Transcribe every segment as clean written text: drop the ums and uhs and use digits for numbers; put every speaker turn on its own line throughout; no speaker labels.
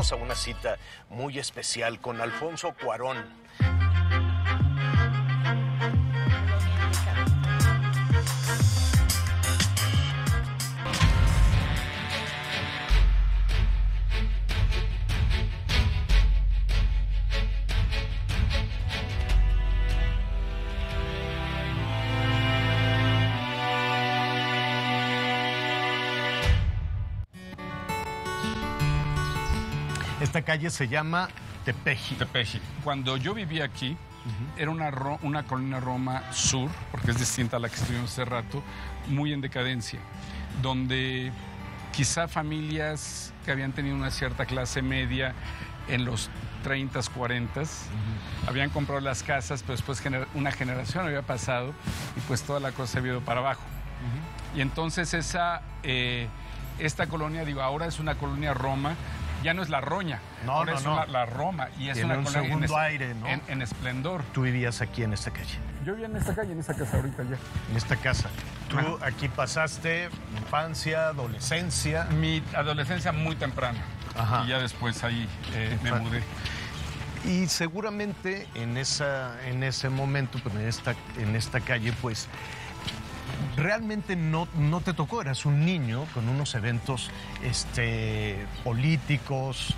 vamos a una cita muy especial con Alfonso Cuarón. Esta calle se llama Tepeji.
Tepeji. Cuando yo vivía aquí, era una colonia Roma sur, porque es distinta a la que estuvimos hace rato, muy en decadencia, donde quizá familias que habían tenido una cierta clase media en los 30s, 40s, habían comprado las casas, pero después una generación había pasado y pues toda la cosa se había ido para abajo. Y entonces esta colonia, digo, ahora es una colonia Roma. Ya no es la Roña, ahora es la Roma. Y es
tiene
una
un segundo aire, ¿no?
En esplendor.
Tú vivías aquí en esta calle.
Yo vivía en esta calle, en esta casa ahorita ya.
En esta casa. Tú aquí pasaste infancia, adolescencia.
Mi adolescencia muy temprana.
Ajá.
Y ya después ahí me mudé.
Y seguramente en ese momento, pues en esta calle, pues realmente no te tocó, eras un niño con unos eventos políticos,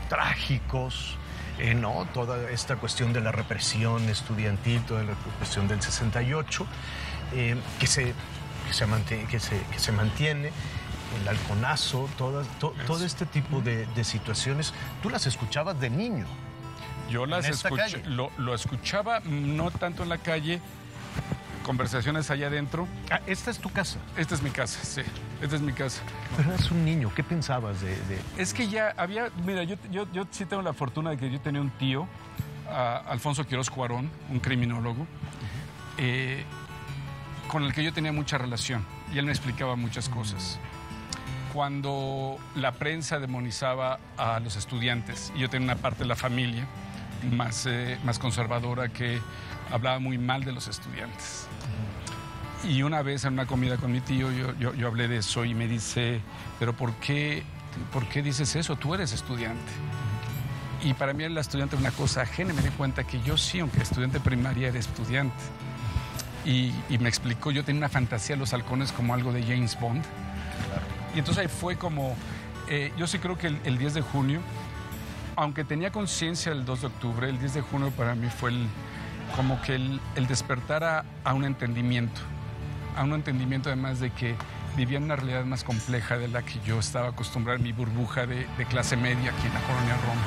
trágicos, ¿no? Toda esta cuestión de la represión estudiantil, toda la cuestión del 68, que se mantiene, el halconazo, todo este tipo de situaciones. Tú las escuchabas de niño.
Yo las escuché, lo escuchaba no tanto en la calle, conversaciones allá adentro.
Ah, ¿esta es tu casa?
Esta es mi casa, sí. Esta es mi casa.
Pero eras un niño, ¿qué pensabas de...?
Es que ya había... Mira, yo sí tengo la fortuna de que yo tenía un tío, Alfonso Quiroz Cuarón, un criminólogo, con el que yo tenía mucha relación. Y él me explicaba muchas cosas. Cuando la prensa demonizaba a los estudiantes, y yo tenía una parte de la familia más conservadora que hablaba muy mal de los estudiantes. Y una vez en una comida con mi tío yo hablé de eso y me dice, pero ¿por qué dices eso? Tú eres estudiante. Y para mí el estudiante es una cosa ajena. Me di cuenta que yo sí, aunque estudiante primaria, era estudiante. Y me explicó, yo tenía una fantasía de los halcones como algo de James Bond. Claro. Y entonces ahí fue como, yo sí creo que el 10 de junio, aunque tenía conciencia el 2 de octubre, el 10 de junio para mí fue como que el despertar a un entendimiento además de que vivía en una realidad más compleja de la que yo estaba acostumbrado en mi burbuja de clase media aquí en la colonia Roma.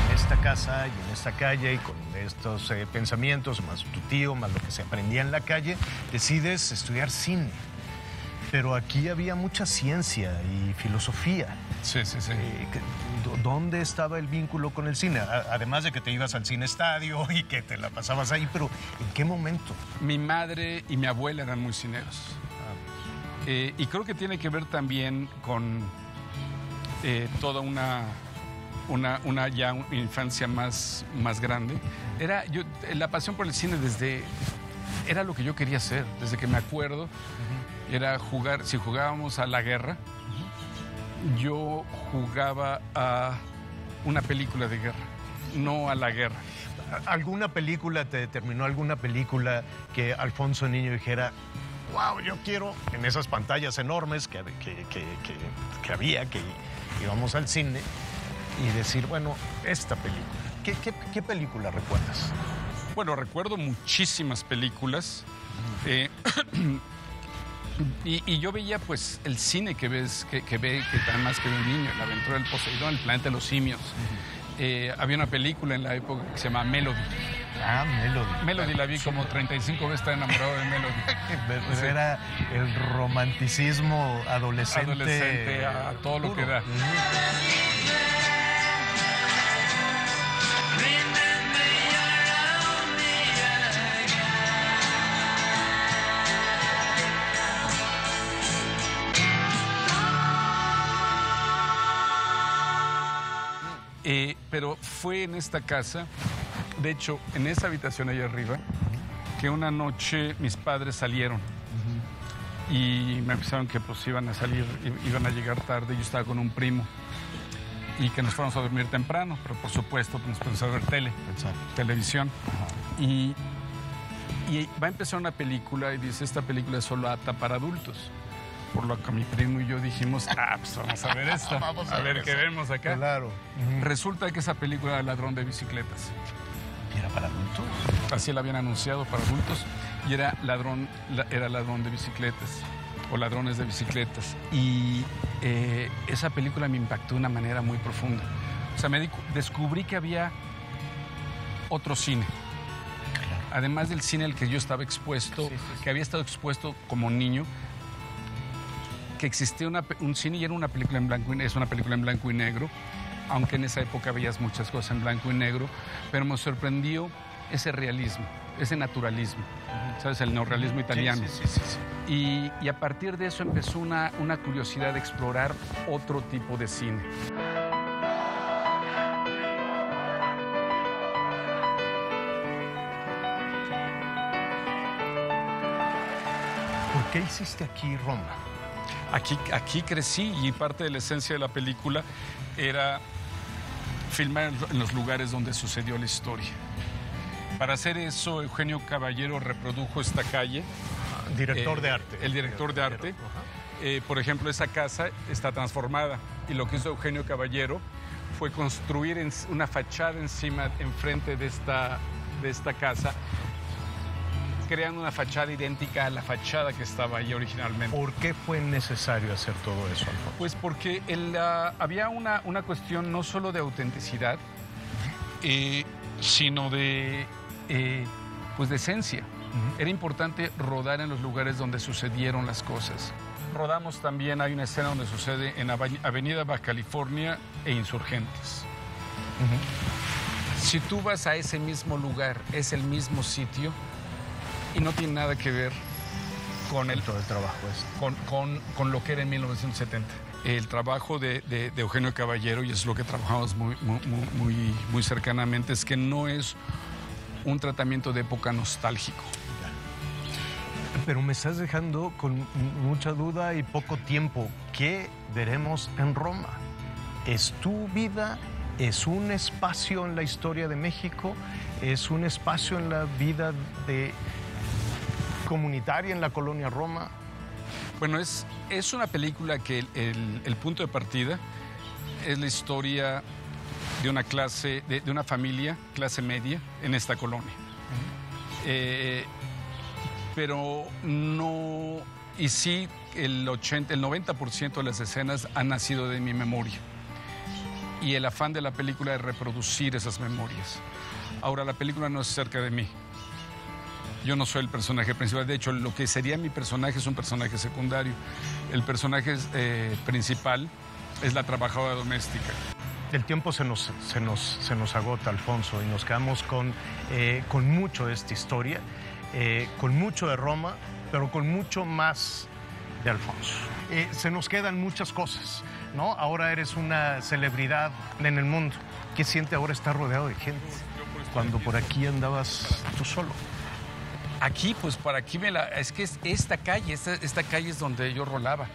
En esta casa y en esta calle y con estos pensamientos, más tu tío, más lo que se aprendía en la calle, decides estudiar cine. Pero aquí había mucha ciencia y filosofía.
Sí.
¿Dónde estaba el vínculo con el cine? Además de que te ibas al cine estadio y que te la pasabas ahí, pero ¿en qué momento?
Mi madre y mi abuela eran muy cineros. Y creo que tiene que ver también con toda una infancia más grande. La pasión por el cine era lo que yo quería hacer, desde que me acuerdo. Era jugar, si jugábamos a la guerra, yo jugaba a una película de guerra, no a la guerra.
¿Alguna película te determinó, alguna película que Alfonso Niño dijera, wow, yo quiero, en esas pantallas enormes que había, que íbamos al cine, y decir, bueno, esta película? ¿Qué película recuerdas?
Bueno, recuerdo muchísimas películas. Y yo veía pues el cine que además que ve un niño, La aventura del Poseidón, El planeta de los simios. Había una película en la época que se llama Melody.
Ah, Melody.
Melody la vi como 35 veces, estaba enamorado de Melody.
Pero sí. Era el romanticismo adolescente.
Adolescente a todo lo que da. Pero fue en esta casa, de hecho, en esa habitación allá arriba, que una noche mis padres salieron y me avisaron que pues iban a salir, iban a llegar tarde. Yo estaba con un primo y que nos fuéramos a dormir temprano, pero por supuesto nos pusimos a ver televisión. Y va a empezar una película y dice, esta película es solo apta para adultos. Por lo que mi primo y yo dijimos, pues vamos a ver esto, vamos a ver qué vemos acá.
Claro.
Resulta que esa película era Ladrón de Bicicletas.
¿Y era para adultos?
Así la habían anunciado para adultos y era ladrón de bicicletas o ladrones de bicicletas. Y esa película me impactó de una manera muy profunda. O sea, descubrí que había otro cine. Además del cine al que yo estaba expuesto, que había estado expuesto como niño, que existía un cine y era una película en blanco es una película en blanco y negro, aunque en esa época veías muchas cosas en blanco y negro, pero me sorprendió ese realismo, ese naturalismo, ¿sabes? El neorrealismo italiano. Sí. Y a partir de eso empezó una curiosidad de explorar otro tipo de cine.
¿Por qué hiciste aquí Roma?
Aquí crecí y parte de la esencia de la película era filmar en los lugares donde sucedió la historia. Para hacer eso, Eugenio Caballero reprodujo esta calle.
Director de arte.
El director de arte. Por ejemplo, esa casa está transformada y lo que hizo Eugenio Caballero fue construir una fachada enfrente de esta casa, creando una fachada idéntica a la fachada que estaba ahí originalmente.
¿Por qué fue necesario hacer todo eso, Alfonso?
Pues porque había una cuestión no solo de autenticidad, sino de esencia. Era importante rodar en los lugares donde sucedieron las cosas. Rodamos también, hay una escena donde sucede en Avenida Baja California e Insurgentes. Si tú vas a ese mismo lugar, es el mismo sitio, y no tiene nada que ver con
todo el trabajo
con lo que era en 1970. El trabajo de Eugenio Caballero, y es lo que trabajamos muy cercanamente, es que no es un tratamiento de época nostálgico.
Pero me estás dejando con mucha duda y poco tiempo. ¿Qué veremos en Roma? ¿Es tu vida? ¿Es un espacio en la historia de México? ¿Es un espacio en la vida comunitaria en la colonia Roma?
Bueno, es una película que el punto de partida es la historia de una clase, de una familia, clase media, en esta colonia. Pero no... Y sí, el 90% de las escenas han nacido de mi memoria. Y el afán de la película es reproducir esas memorias. Ahora, la película no es acerca de mí. Yo no soy el personaje principal. De hecho, lo que sería mi personaje es un personaje secundario. El personaje principal es la trabajadora doméstica.
El tiempo se nos agota, Alfonso, y nos quedamos con mucho de esta historia, con mucho de Roma, pero con mucho más de Alfonso. Se nos quedan muchas cosas, ¿no? Ahora eres una celebridad en el mundo. ¿Qué siente ahora estar rodeado de gente cuando por aquí andabas tú solo?
Aquí, pues por aquí es que es esta calle es donde yo rolaba.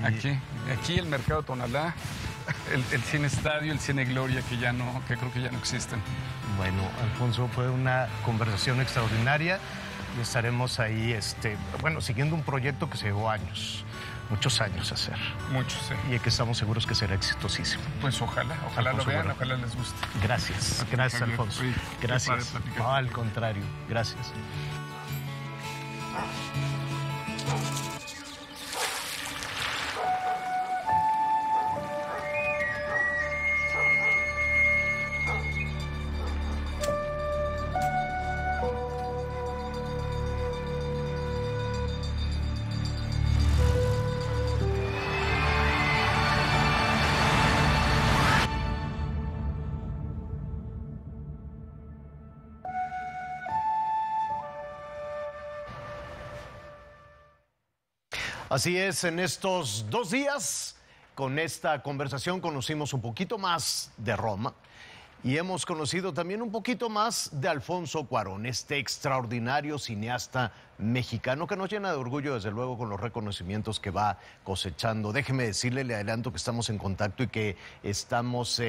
Aquí el Mercado Tonalá, el Cine Estadio, el Cine Gloria, que creo que ya no existen.
Bueno, Alfonso, fue una conversación extraordinaria y estaremos ahí, siguiendo un proyecto que se llevó muchos años hacer.
Muchos, sí.
Y que estamos seguros que será exitosísimo.
Pues ojalá lo vean, ojalá les guste.
Gracias, Alfonso. Gracias. No, al contrario, gracias. Así es, en estos 2 días, con esta conversación conocimos un poquito más de Roma Y hemos conocido también un poquito más de Alfonso Cuarón, este extraordinario cineasta mexicano que nos llena de orgullo, desde luego, con los reconocimientos que va cosechando. Déjeme decirle, le adelanto que estamos en contacto y que estamos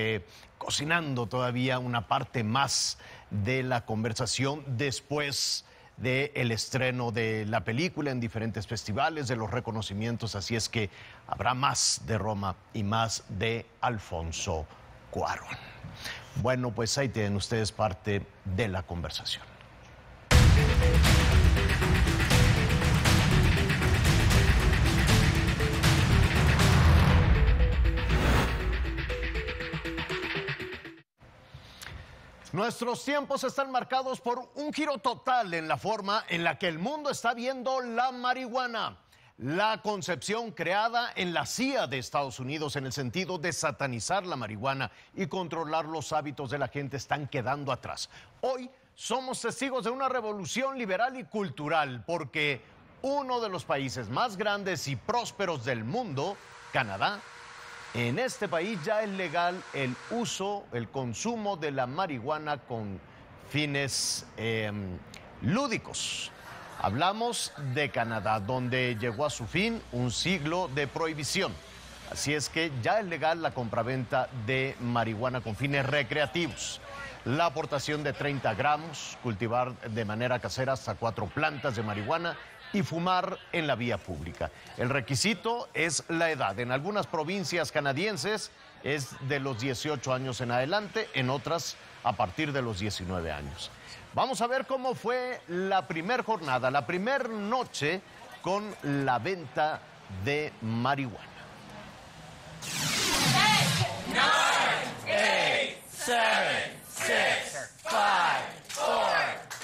cocinando todavía una parte más de la conversación después del estreno de la película en diferentes festivales, de los reconocimientos. Así es que habrá más de Roma y más de Alfonso Cuarón. Bueno, pues ahí tienen ustedes parte de la conversación. Nuestros tiempos están marcados por un giro total en la forma en la que el mundo está viendo la marihuana. La concepción creada en la CIA de Estados Unidos en el sentido de satanizar la marihuana y controlar los hábitos de la gente están quedando atrás. Hoy somos testigos de una revolución liberal y cultural porque uno de los países más grandes y prósperos del mundo, Canadá, en este país ya es legal el uso, el consumo de la marihuana con fines lúdicos. Hablamos de Canadá, donde llegó a su fin un siglo de prohibición. Así es que ya es legal la compraventa de marihuana con fines recreativos. La aportación de 30 gramos, cultivar de manera casera hasta 4 plantas de marihuana y fumar en la vía pública. El requisito es la edad. En algunas provincias canadienses es de los 18 años en adelante, en otras a partir de los 19 años. Vamos a ver cómo fue la primera jornada, la primera noche con la venta de marihuana.
10, 9, 8, 7, 6, 5, 4,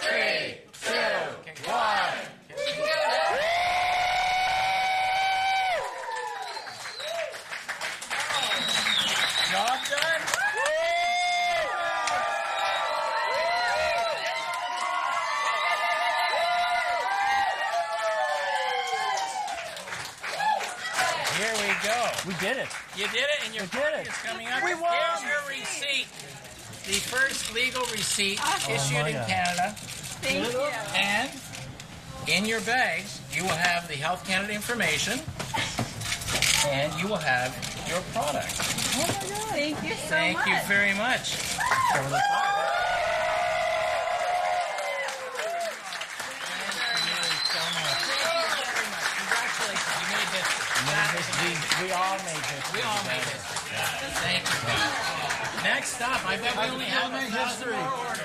3, 2, 1. Job done. Here we go.
We did it.
You did it, and your party is coming up.
We won.
Here's your receipt. The first legal receipt issued in Canada.
Thank you.
And in your bags, you will have the Health Canada information, and you will have your product.
Oh my God. Thank you so
Thank
much.
you very much. Congratulations, you made this.
We all made this.
We all made this. Thank you. Next up, I bet we only have 1,000 more orders.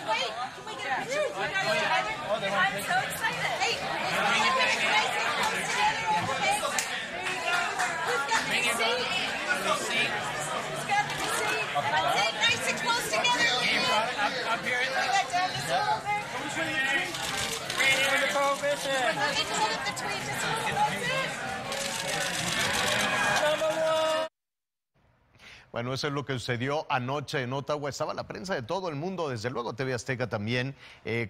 Wait, can we get a picture with you guys together? I'm so excited. Hey,
Bring it back in.
who's got the receipt?
Receipt.
Who's got the receipt? Let's sit nice and close together.
Your product up here.
Bring that down just a little bit. Let me hold up the tweet just a little bit.
Bueno, eso es lo que sucedió anoche en Ottawa. Estaba la prensa de todo el mundo, desde luego TV Azteca también,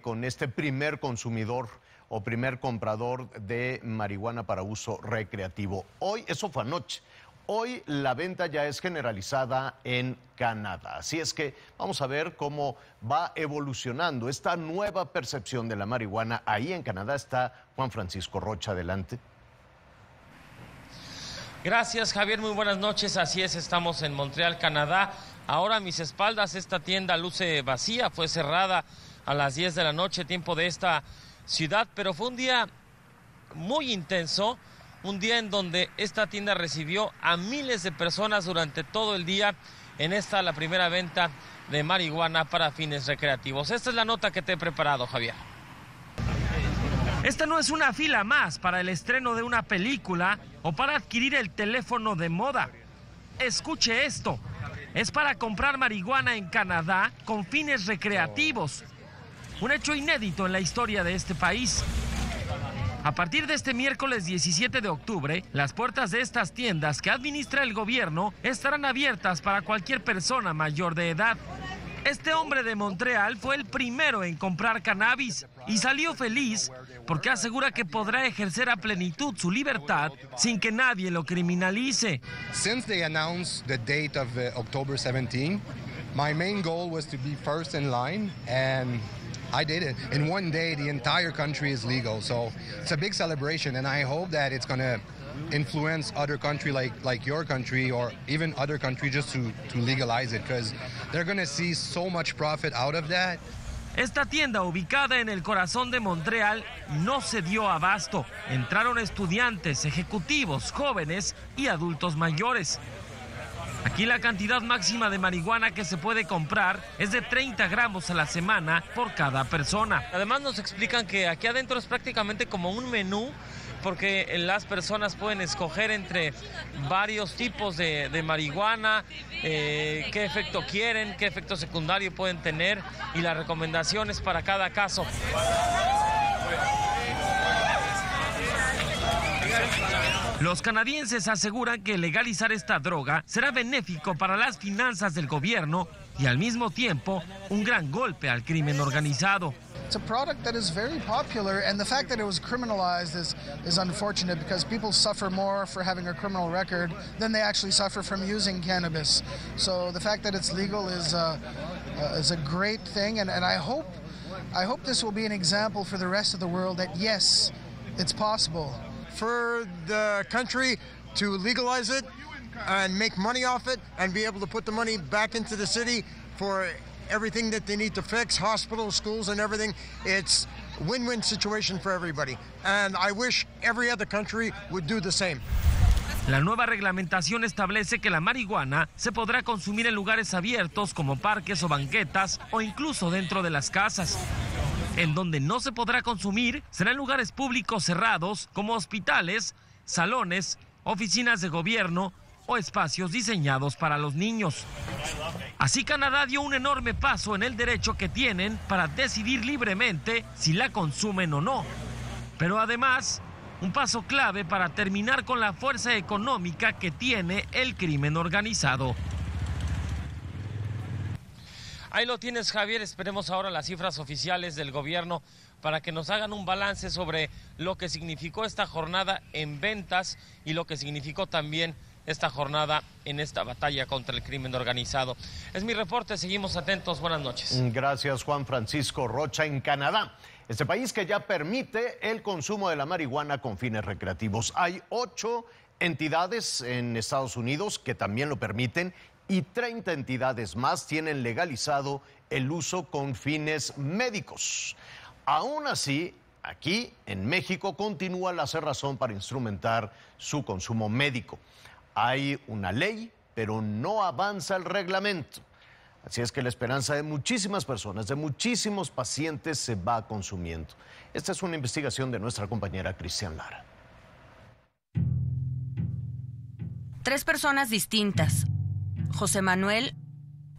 con este primer consumidor o primer comprador de marihuana para uso recreativo. Hoy, eso fue anoche. Hoy la venta ya es generalizada en Canadá. Así es que vamos a ver cómo va evolucionando esta nueva percepción de la marihuana. Ahí en Canadá está Juan Francisco Rocha. Adelante.
Gracias, Javier, muy buenas noches. Así es, estamos en Montreal, Canadá. Ahora a mis espaldas esta tienda luce vacía, fue cerrada a las 10 de la noche, tiempo de esta ciudad, pero fue un día muy intenso, un día en donde esta tienda recibió a miles de personas durante todo el día en esta, la primera venta de marihuana para fines recreativos. Esta es la nota que te he preparado, Javier. Esta no es una fila más para el estreno de una película o para adquirir el teléfono de moda. Escuche esto, es para comprar marihuana en Canadá con fines recreativos. Un hecho inédito en la historia de este país. A partir de este miércoles 17 de octubre, las puertas de estas tiendas que administra el gobierno estarán abiertas para cualquier persona mayor de edad. Este hombre de Montreal fue el primero en comprar cannabis y salió feliz porque asegura que podrá ejercer a plenitud su libertad sin que nadie lo criminalice.
Since they announced the date of October 17, My main goal was to be first in line, and I did it. In one day, the entire country is legal. So it's a big celebration, and I hope that it's going to influence other country like your country or even other country just to legalize it, because they're going to see so much profit out of that.
Esta tienda, ubicada en el corazón de Montreal, no se dio abasto. Entraron estudiantes, ejecutivos, jóvenes y adultos mayores. Aquí la cantidad máxima de marihuana que se puede comprar es de 30 gramos a la semana por cada persona. Además nos explican que aquí adentro es prácticamente como un menú, porque las personas pueden escoger entre varios tipos de marihuana, qué efecto quieren, qué efecto secundario pueden tener y las recomendaciones para cada caso. Los canadienses aseguran que legalizar esta droga será benéfico para las finanzas del gobierno y al mismo tiempo un gran golpe al crimen organizado.
It's a product that is very popular, and the fact that it was criminalized is unfortunate because people suffer more for having a criminal record than they actually suffer from using cannabis. So the fact that it's legal is a great thing, and I hope this will be an example for the rest of the world that yes, it's possible.
For the country to legalize it and make money off it and be able to put the money back into the city for everything that they need to fix, hospitals, schools and everything, it's a win-win situation for everybody. And I wish every other country would do the same.
La nueva reglamentación establece que la marihuana se podrá consumir en lugares abiertos como parques o banquetas o incluso dentro de las casas. En donde no se podrá consumir será en lugares públicos cerrados como hospitales, salones, oficinas de gobierno o espacios diseñados para los niños. Así Canadá dio un enorme paso en el derecho que tienen para decidir libremente si la consumen o no. Pero además, un paso clave para terminar con la fuerza económica que tiene el crimen organizado. Ahí lo tienes, Javier. Esperemos ahora las cifras oficiales del gobierno para que nos hagan un balance sobre lo que significó esta jornada en ventas y lo que significó también esta jornada en esta batalla contra el crimen organizado. Es mi reporte, seguimos atentos. Buenas noches.
Gracias, Juan Francisco Rocha. En Canadá, este país que ya permite el consumo de la marihuana con fines recreativos. Hay 8 entidades en Estados Unidos que también lo permiten y 30 entidades más tienen legalizado el uso con fines médicos. Aún así, aquí en México continúa la cerrazón para instrumentar su consumo médico. Hay una ley, pero no avanza el reglamento. Así es que la esperanza de muchísimas personas, de muchísimos pacientes se va consumiendo. Esta es una investigación de nuestra compañera Cristian Lara.
3 personas distintas. José Manuel,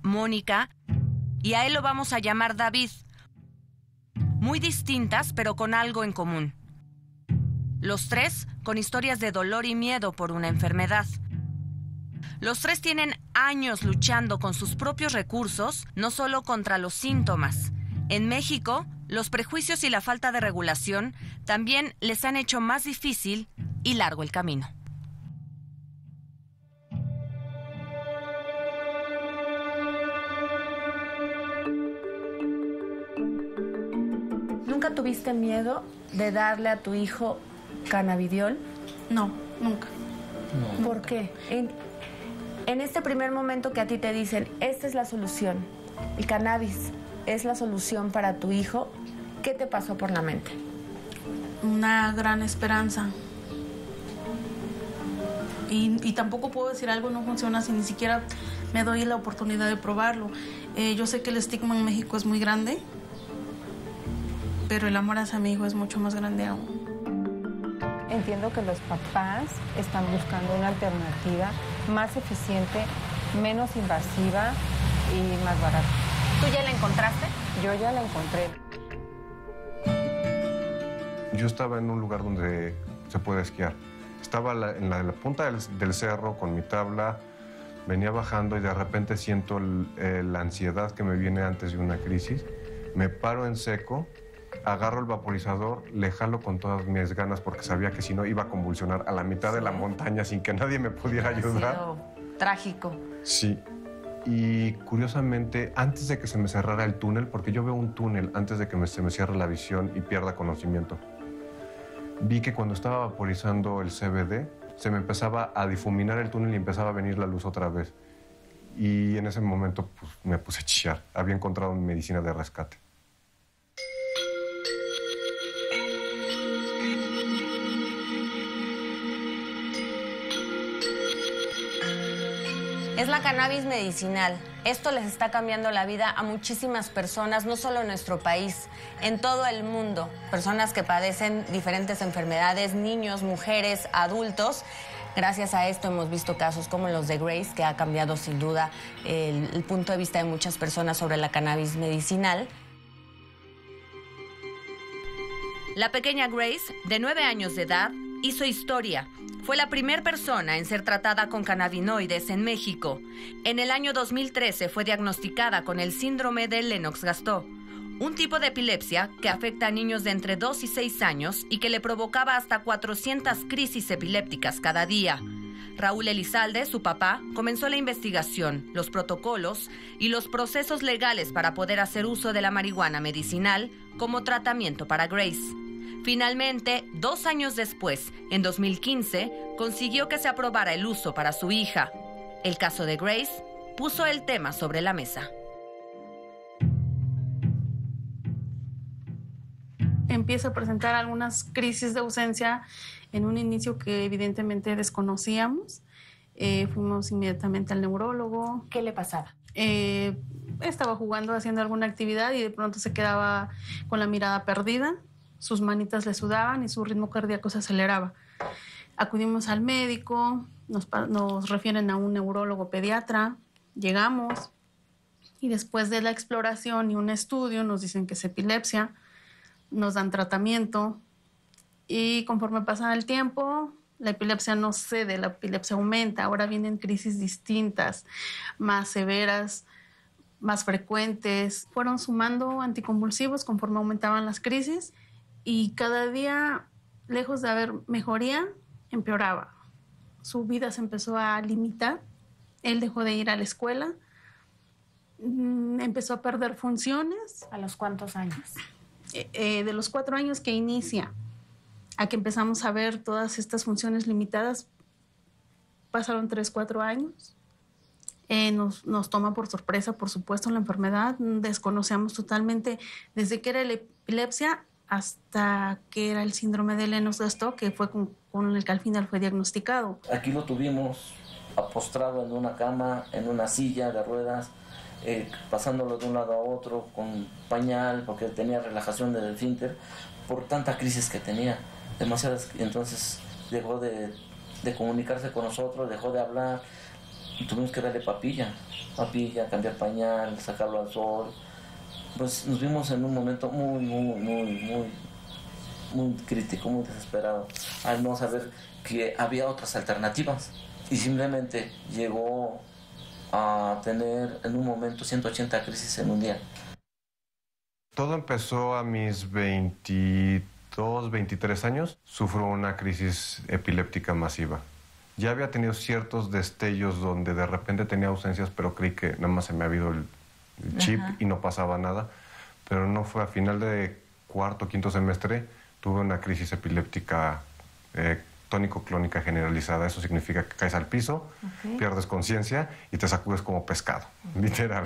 Mónica y a él lo vamos a llamar David. Muy distintas, pero con algo en común. Los 3 con historias de dolor y miedo por una enfermedad. Los 3 tienen años luchando con sus propios recursos, no solo contra los síntomas. En México, los prejuicios y la falta de regulación también les han hecho más difícil y largo el camino.
¿Nunca tuviste miedo de darle a tu hijo cannabidiol?
No, nunca.
No. ¿Por qué? En este primer momento que a ti te dicen, esta es la solución, el cannabis es la solución para tu hijo, ¿qué te pasó por la mente?
Una gran esperanza. Y tampoco puedo decir algo no funciona si ni siquiera me doy la oportunidad de probarlo. Yo sé que el estigma en México es muy grande, pero el amor hacia mi hijo es mucho más grande aún.
Entiendo que los papás están buscando una alternativa más eficiente, menos invasiva y más barata.
¿Tú ya la encontraste?
Yo ya la encontré.
Yo estaba en un lugar donde se puede esquiar. Estaba en la punta del cerro con mi tabla, venía bajando y de repente siento la ansiedad que me viene antes de una crisis. Me paro en seco, agarro el vaporizador, le jalo con todas mis ganas porque sabía que si no iba a convulsionar a la mitad de la montaña sin que nadie me pudiera ayudar.
Ha sido trágico.
Sí. Y curiosamente, antes de que se me cerrara el túnel, porque yo veo un túnel antes de que se me cierre la visión y pierda conocimiento, vi que cuando estaba vaporizando el CBD, se me empezaba a difuminar el túnel y empezaba a venir la luz otra vez. Y en ese momento pues, me puse a chillar. Había encontrado mi medicina de rescate.
Es la cannabis medicinal. Esto les está cambiando la vida a muchísimas personas, no solo en nuestro país, en todo el mundo. Personas que padecen diferentes enfermedades, niños, mujeres, adultos. Gracias a esto hemos visto casos como los de Grace, que ha cambiado sin duda el punto de vista de muchas personas sobre la cannabis medicinal. La pequeña Grace, de 9 años de edad, hizo historia. Fue la primera persona en ser tratada con cannabinoides en México. En el año 2013 fue diagnosticada con el síndrome de Lennox-Gastaut, un tipo de epilepsia que afecta a niños de entre 2 y 6 años y que le provocaba hasta 400 crisis epilépticas cada día. Raúl Elizalde, su papá, comenzó la investigación, los protocolos y los procesos legales para poder hacer uso de la marihuana medicinal como tratamiento para Grace. Finalmente, 2 años después, en 2015, consiguió que se aprobara el uso para su hija. El caso de Grace puso el tema sobre la mesa.
Empieza a presentar algunas crisis de ausencia en un inicio que evidentemente desconocíamos. Fuimos inmediatamente al neurólogo.
¿Qué le pasaba?
Estaba jugando, haciendo alguna actividad y de pronto se quedaba con la mirada perdida. Sus manitas le sudaban y su ritmo cardíaco se aceleraba. Acudimos al médico, nos refieren a un neurólogo pediatra, llegamos y después de la exploración y un estudio nos dicen que es epilepsia, nos dan tratamiento y conforme pasa el tiempo, la epilepsia no cede, la epilepsia aumenta. Ahora vienen crisis distintas, más severas, más frecuentes. Fueron sumando anticonvulsivos conforme aumentaban las crisis. Y cada día, lejos de haber mejoría, empeoraba. Su vida se empezó a limitar. Él dejó de ir a la escuela. Empezó a perder funciones.
¿A los cuántos años?
De los 4 años que inicia a que empezamos a ver todas estas funciones limitadas, pasaron 3, 4 años. Nos toma por sorpresa, por supuesto, la enfermedad. Desconocíamos totalmente desde que era la epilepsia hasta que era el síndrome de Lennox-Gastaut, que fue con el que al final fue diagnosticado.
Aquí lo tuvimos postrado en una cama, en una silla de ruedas, pasándolo de un lado a otro con pañal, porque tenía relajación del esfínter, por tanta crisis que tenía, demasiadas. Entonces dejó de comunicarse con nosotros, dejó de hablar, y tuvimos que darle papilla, cambiar pañal, sacarlo al sol. Pues nos vimos en un momento muy crítico, muy desesperado, al no saber que había otras alternativas. Y simplemente llegó a tener en un momento 180 crisis en un día.
Todo empezó a mis 22, 23 años. Sufro una crisis epiléptica masiva. Ya había tenido ciertos destellos donde de repente tenía ausencias, pero creí que nada más se me había ido el chip. Ajá. Y no pasaba nada. Pero no fue a final de 4º, 5º semestre, tuve una crisis epiléptica tónico-clónica generalizada. Eso significa que caes al piso, pierdes conciencia y te sacudes como pescado, literal.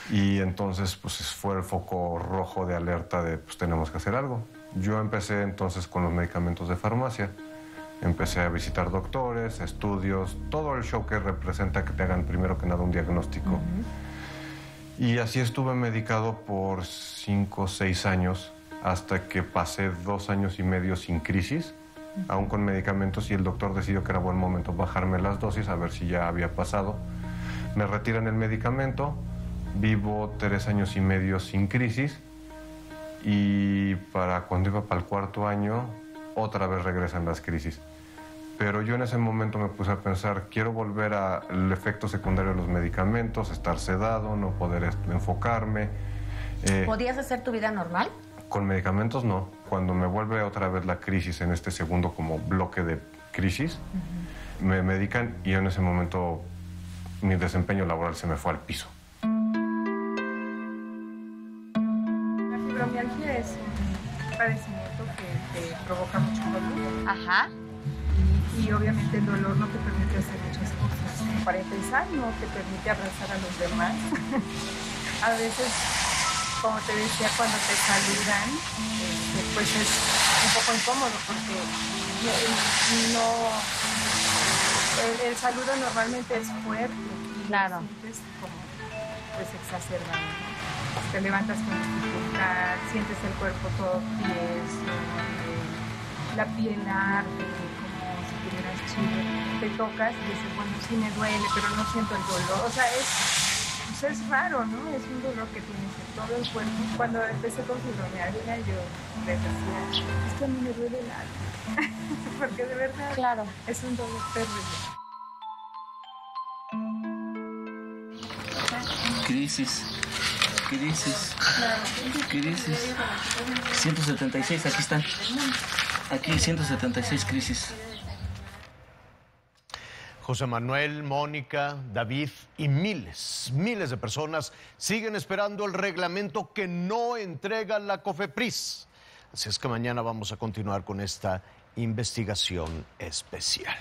Y entonces pues fue el foco rojo de alerta de pues tenemos que hacer algo. Yo empecé entonces con los medicamentos de farmacia. Empecé a visitar doctores, estudios, todo el show que representa que te hagan primero que nada un diagnóstico. Y así estuve medicado por 5 o 6 años hasta que pasé 2 años y medio sin crisis, aún con medicamentos, y el doctor decidió que era buen momento bajarme las dosis a ver si ya había pasado. Me retiran el medicamento, vivo 3 años y medio sin crisis y para cuando iba para el 4º año otra vez regresan las crisis. Pero yo en ese momento me puse a pensar, quiero volver al efecto secundario de los medicamentos, estar sedado, no poder enfocarme.
¿Podías hacer tu vida normal?
Con medicamentos no. Cuando me vuelve otra vez la crisis, en este segundo como bloque de crisis, me medican y yo en ese momento mi desempeño laboral se me fue al piso.
La fibromialgia es un padecimiento que te provoca mucho dolor.
Ajá.
Y obviamente el dolor no te permite hacer muchas cosas. Para empezar, no te permite abrazar a los demás. A veces, como te decía, cuando te saludan, pues es un poco incómodo porque el saludo normalmente es fuerte.
Claro.
Sientes como pues exacerbado. Te levantas con dificultad, sientes el cuerpo todo tieso, la piel arde, como si tuvieras chivo. Te tocas y dices, bueno, sí me duele, pero no siento el dolor. O sea, es raro, ¿no? Es un dolor que tienes en todo el cuerpo. Cuando empecé con fibromialgia, yo les decía, es que a mí me duele el alma. Porque de verdad es un dolor terrible.
Crisis. 176, aquí están. Aquí 176 crisis.
José Manuel, Mónica, David y miles de personas siguen esperando el reglamento que no entrega la COFEPRIS. Así es que mañana vamos a continuar con esta investigación especial.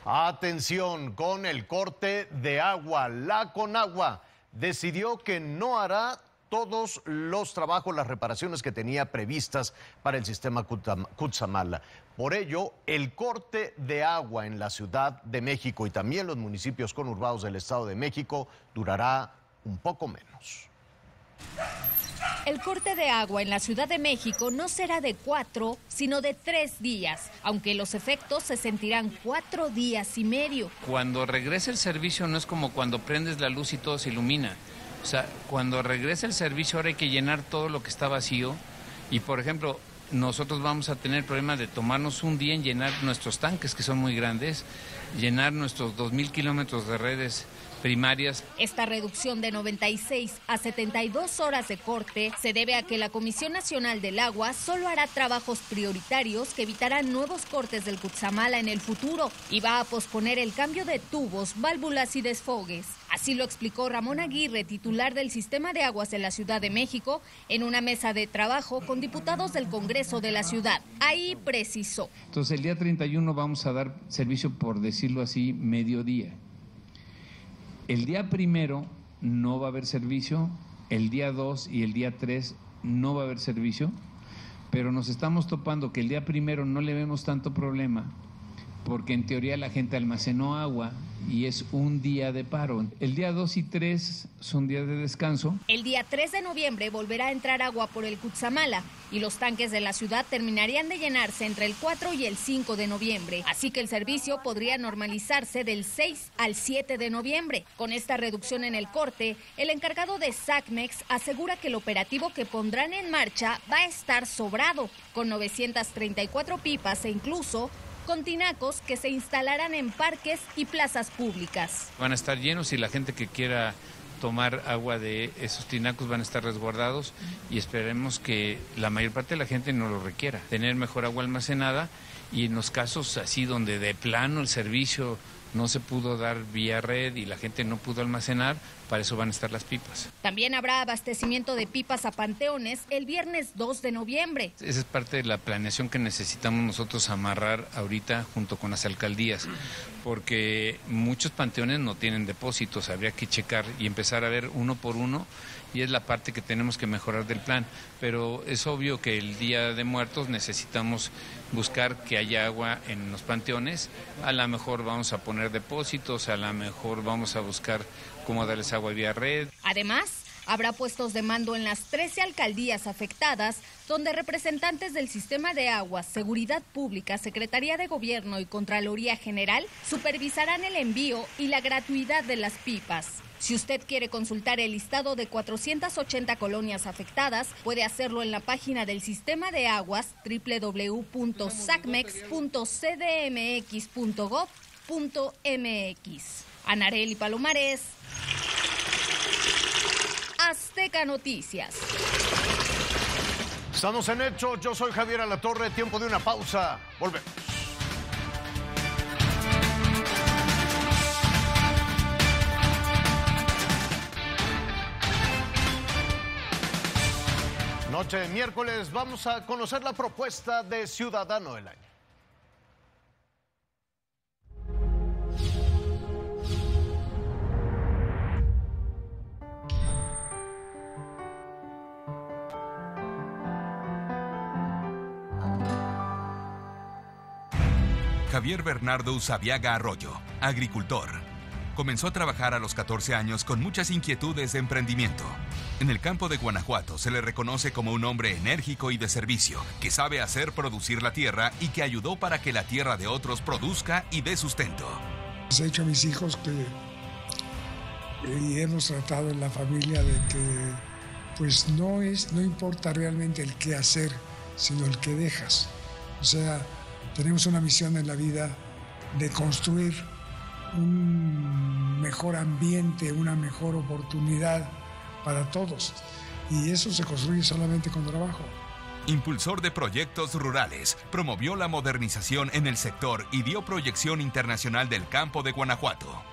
Atención con el corte de agua. La Conagua decidió que no hará todos los trabajos, las reparaciones que tenía previstas para el sistema Cutzamala. Por ello, el corte de agua en la Ciudad de México y también los municipios conurbados del Estado de México durará un poco menos.
El corte de agua en la Ciudad de México no será de 4, sino de 3 días, aunque los efectos se sentirán 4 días y medio.
Cuando regrese el servicio no es como cuando prendes la luz y todo se ilumina. O sea, cuando regrese el servicio ahora hay que llenar todo lo que está vacío y, por ejemplo, nosotros vamos a tener el problema de tomarnos un día en llenar nuestros tanques, que son muy grandes, llenar nuestros 2,000 kilómetros de redes primarias.
Esta reducción de 96 a 72 horas de corte se debe a que la Comisión Nacional del Agua solo hará trabajos prioritarios que evitarán nuevos cortes del Cutzamala en el futuro y va a posponer el cambio de tubos, válvulas y desfogues. Así lo explicó Ramón Aguirre, titular del Sistema de Aguas de la Ciudad de México, en una mesa de trabajo con diputados del Congreso de la ciudad. Ahí precisó.
Entonces el día 31 vamos a dar servicio, por decirlo así, mediodía. El día 1 no va a haber servicio, el día 2 y el día 3 no va a haber servicio, pero nos estamos topando que el día 1 no le vemos tanto problema, porque en teoría la gente almacenó agua y es un día de paro. El día 2 y 3 son días de descanso.
El día 3 de noviembre volverá a entrar agua por el Cutzamala y los tanques de la ciudad terminarían de llenarse entre el 4 y el 5 de noviembre. Así que el servicio podría normalizarse del 6 al 7 de noviembre. Con esta reducción en el corte, el encargado de SACMEX asegura que el operativo que pondrán en marcha va a estar sobrado, con 934 pipas e incluso con tinacos que se instalarán en parques y plazas públicas.
Van a estar llenos y la gente que quiera tomar agua de esos tinacos van a estar resguardados y esperemos que la mayor parte de la gente no lo requiera. Tener mejor agua almacenada y en los casos así donde de plano el servicio no se pudo dar vía red y la gente no pudo almacenar, para eso van a estar las pipas.
También habrá abastecimiento de pipas a panteones el viernes 2 de noviembre.
Esa es parte de la planeación que necesitamos nosotros amarrar ahorita junto con las alcaldías, porque muchos panteones no tienen depósitos, habría que checar y empezar a ver uno por uno, y es la parte que tenemos que mejorar del plan, pero es obvio que el Día de Muertos necesitamos buscar que haya agua en los panteones, a lo mejor vamos a poner depósitos, a lo mejor vamos a buscar cómo darles agua vía red.
Además, habrá puestos de mando en las 13 alcaldías afectadas, donde representantes del Sistema de Aguas, Seguridad Pública, Secretaría de Gobierno y Contraloría General supervisarán el envío y la gratuidad de las pipas. Si usted quiere consultar el listado de 480 colonias afectadas, puede hacerlo en la página del Sistema de Aguas www.sacmex.cdmx.gov.mx. Anareli Palomares, Azteca Noticias.
Estamos en Hechos, yo soy Javier Alatorre, tiempo de una pausa, volvemos. Noche de miércoles vamos a conocer la propuesta de Ciudadano del Año.
Javier Bernardo Usabiaga Arroyo, agricultor. Comenzó a trabajar a los 14 años con muchas inquietudes de emprendimiento. En el campo de Guanajuato se le reconoce como un hombre enérgico y de servicio, que sabe hacer producir la tierra y que ayudó para que la tierra de otros produzca y dé sustento.
He hecho a mis hijos y hemos tratado en la familia de que pues no importa realmente el qué hacer, sino el que dejas. O sea, tenemos una misión en la vida de construir un mejor ambiente, una mejor oportunidad para todos. Y eso se construye solamente con trabajo.
Impulsor de proyectos rurales, promovió la modernización en el sector y dio proyección internacional del campo de Guanajuato.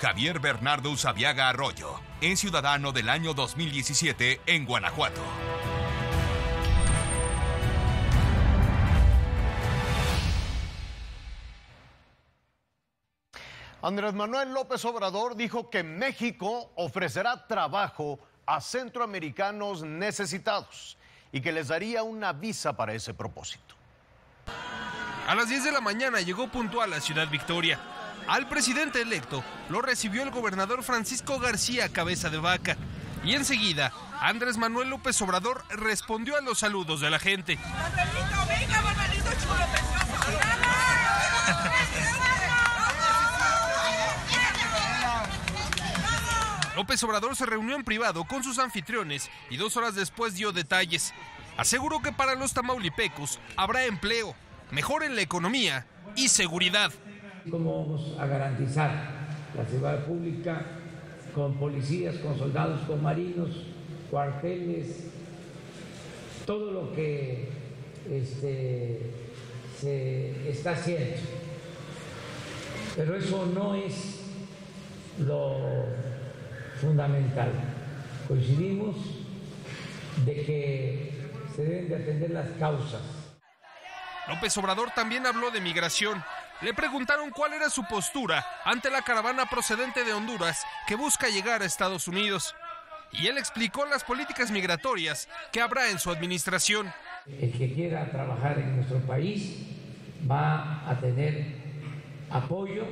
Javier Bernardo Usabiaga Arroyo es Ciudadano del año 2017 en Guanajuato.
Andrés Manuel López Obrador dijo que México ofrecerá trabajo a centroamericanos necesitados y que les daría una visa para ese propósito.
A las 10 de la mañana llegó puntual a Ciudad Victoria. Al presidente electo lo recibió el gobernador Francisco García Cabeza de Vaca. Y enseguida, Andrés Manuel López Obrador respondió a los saludos de la gente. López Obrador se reunió en privado con sus anfitriones y 2 horas después dio detalles. Aseguró que para los tamaulipecos habrá empleo, mejora en la economía y seguridad.
¿Cómo vamos a garantizar la seguridad pública con policías, con soldados, con marinos, cuarteles, todo lo que se está haciendo? Pero eso no es lo fundamental. Coincidimos de que se deben de atender las causas.
López Obrador también habló de migración. Le preguntaron cuál era su postura ante la caravana procedente de Honduras que busca llegar a Estados Unidos. Y él explicó las políticas migratorias que habrá en su administración.
El que quiera trabajar en nuestro país va a tener apoyo,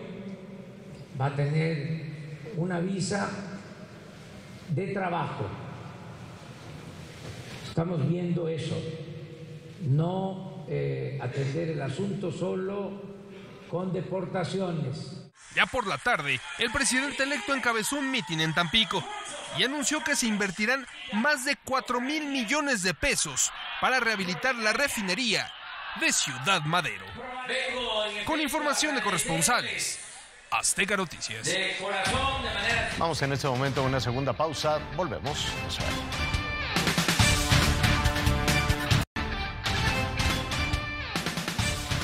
va a tener una visa de trabajo. Estamos viendo eso, no atender el asunto solo con deportaciones.
Ya por la tarde, el presidente electo encabezó un mitin en Tampico y anunció que se invertirán más de 4,000 millones de pesos para rehabilitar la refinería de Ciudad Madero. Con información de corresponsales, Azteca Noticias.
Vamos en este momento a una segunda pausa. Volvemos.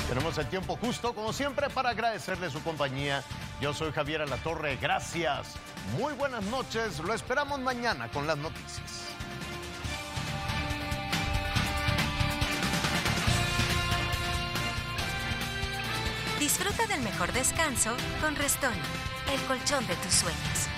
Tenemos el tiempo justo, como siempre, para agradecerle su compañía. Yo soy Javier Alatorre. Gracias. Muy buenas noches. Lo esperamos mañana con las noticias.
Disfruta del mejor descanso con Restonic, el colchón de tus sueños.